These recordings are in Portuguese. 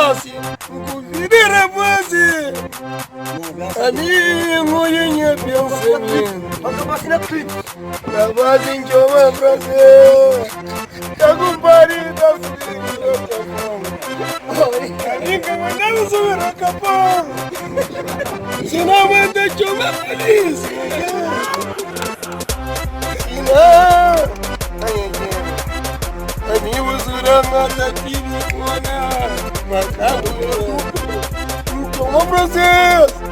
basi mkuvidira basi ani ngoyenye piansenye na basi njoma brase takumbari tafiki ani kama nalusura kapang sinamanda choma polisi ina ani uzuranga tatini kuona makamu choma brase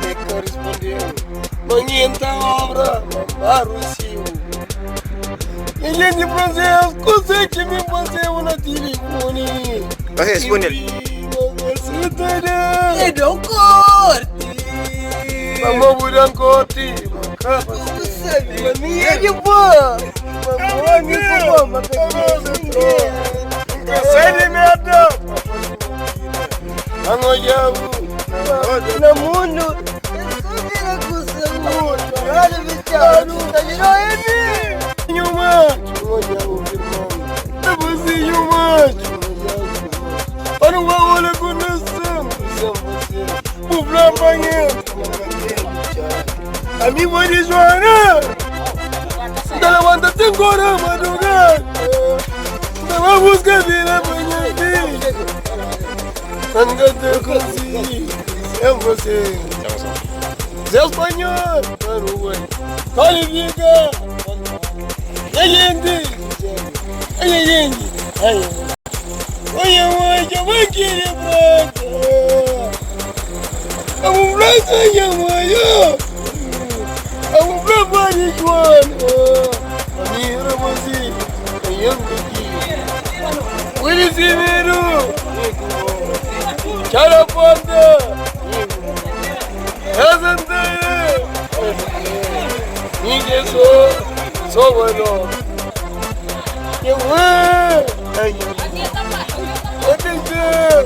te correspondeu manhenta obra marusiu ele de brase consegue me fazer uma telefone Responde. E deu corte. Vamos mudar corte. Mami é de boa. Mami é de boa. Sai de merda. Angoyabu. Na mundo. Eu sou de olha bichado. Tá girando ele. Nhuma. Angoyabu firmão. É você Nhuma. Para o aula com noção, o Flamanha, a minha mãe de Joana, da levanta tem cora madrugada, da uma busca vira banha filha, angata consigo, é você, Zé Espanhol, Paraguai, qualifica, é gente, oye, yo me quiero matar. A un plato llamo yo. A un plato de Juan. A mí era así. Yo me quiero. Willy Severo. Charapanda. Hazandaya. Ni que so bueno. Que bueno. Atenção!